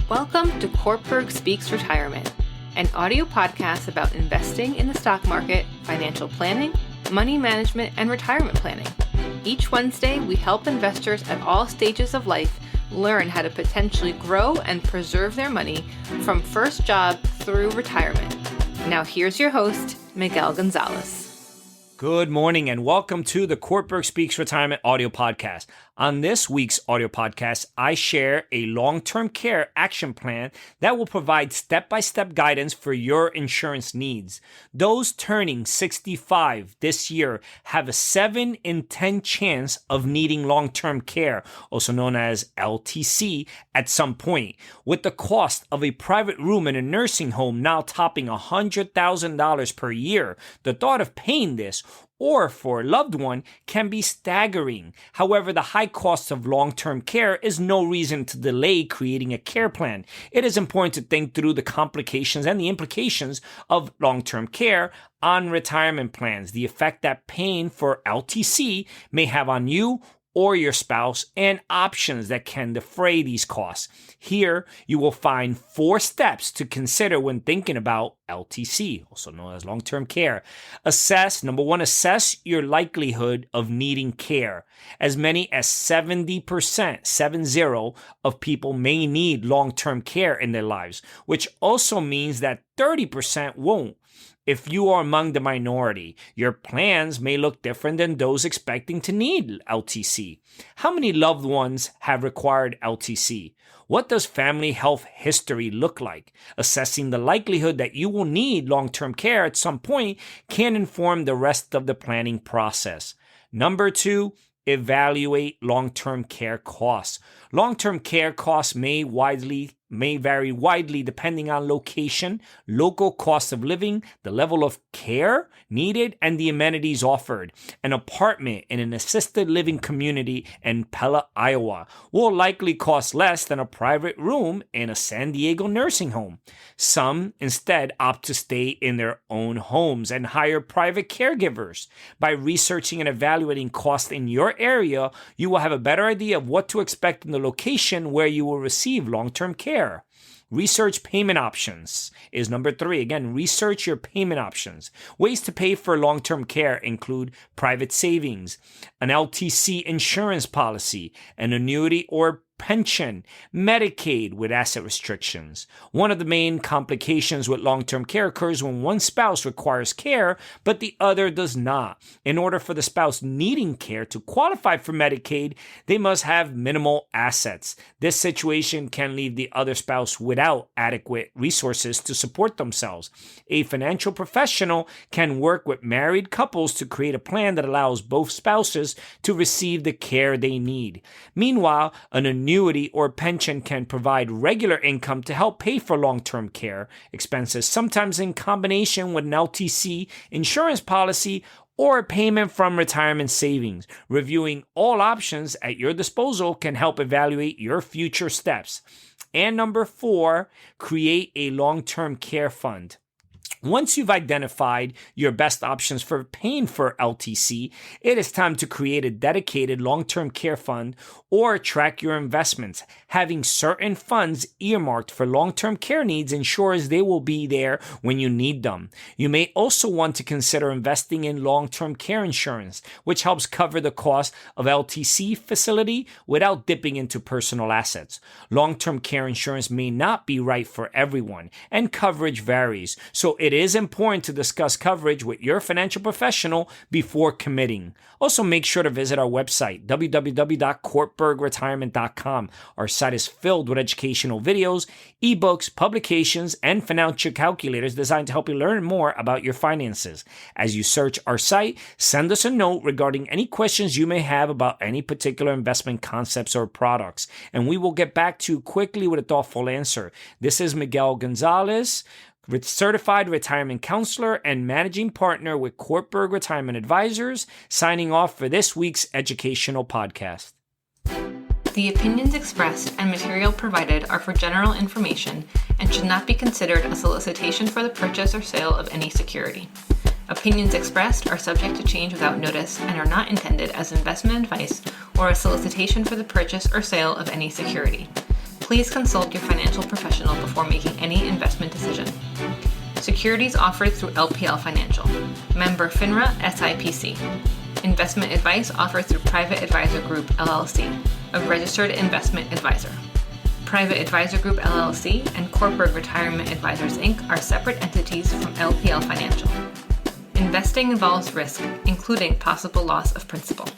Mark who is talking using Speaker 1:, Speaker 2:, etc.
Speaker 1: Welcome to Cortburg Speaks Retirement, an audio podcast about investing in the stock market, financial planning, money management, and retirement planning. Each Wednesday, we help investors at all stages of life learn how to potentially grow and preserve their money from first job through retirement. Now here's your host, Miguel Gonzalez.
Speaker 2: Good morning and welcome to the Cortburg Speaks Retirement audio podcast. On this week's audio podcast, I share a long-term care action plan that will provide step-by-step guidance for your insurance needs. Those turning 65 this year have a 7 in 10 chance of needing long-term care, also known as LTC, at some point. With the cost of a private room in a nursing home now topping $100,000 per year, the thought of paying this or for a loved one can be staggering. However, the high cost of long-term care is no reason to delay creating a care plan. It is important to think through the complications and the implications of long-term care on retirement plans, the effect that paying for LTC may have on you or your spouse, and options that can defray these costs. Here, you will find 4 steps to consider when thinking about LTC, also known as long-term care. Number 1, assess your likelihood of needing care. As many as 70% of people may need long-term care in their lives, which also means that 30% won't. If you are among the minority, your plans may look different than those expecting to need LTC. How many loved ones have required LTC? What does family health history look like? Assessing the likelihood that you will need long-term care at some point can inform the rest of the planning process. Number 2, evaluate long-term care costs. Long-term care costs may vary widely depending on location, local cost of living, the level of care needed, and the amenities offered. An apartment in an assisted living community in Pella, Iowa will likely cost less than a private room in a San Diego nursing home. Some instead opt to stay in their own homes and hire private caregivers. By researching and evaluating costs in your area, you will have a better idea of what to expect in the location where you will receive long-term care. Research payment options is number 3. Again, research your payment options. Ways to pay for long-term care include private savings, an LTC insurance policy, an annuity or pension, Medicaid with asset restrictions. One of the main complications with long-term care occurs when one spouse requires care, but the other does not. In order for the spouse needing care to qualify for Medicaid, they must have minimal assets. This situation can leave the other spouse without adequate resources to support themselves. A financial professional can work with married couples to create a plan that allows both spouses to receive the care they need. Meanwhile, an annuity or pension can provide regular income to help pay for long-term care expenses, sometimes in combination with an LTC insurance policy or a payment from retirement savings. Reviewing all options at your disposal can help evaluate your future steps. And number 4, create a long-term care fund. Once you've identified your best options for paying for LTC, it is time to create a dedicated long-term care fund or track your investments. Having certain funds earmarked for long-term care needs ensures they will be there when you need them. You may also want to consider investing in long-term care insurance, which helps cover the cost of LTC facility without dipping into personal assets. Long-term care insurance may not be right for everyone, and coverage varies, so it is important to discuss coverage with your financial professional before committing. Also, make sure to visit our website, www.cortburgretirement.com. Our site is filled with educational videos, ebooks, publications, and financial calculators designed to help you learn more about your finances. As you search our site, send us a note regarding any questions you may have about any particular investment concepts or products, and we will get back to you quickly with a thoughtful answer. This is Miguel Gonzalez, certified retirement counselor and managing partner with Cortburg Retirement Advisors, signing off for this week's educational podcast.
Speaker 1: The opinions expressed and material provided are for general information and should not be considered a solicitation for the purchase or sale of any security. Opinions expressed are subject to change without notice and are not intended as investment advice or a solicitation for the purchase or sale of any security. Please consult your financial professional before making any investment decision. Securities offered through LPL Financial. Member FINRA SIPC. Investment advice offered through Private Advisor Group LLC, a registered investment advisor. Private Advisor Group LLC and Cortburg Retirement Advisors Inc. are separate entities from LPL Financial. Investing involves risk, including possible loss of principal.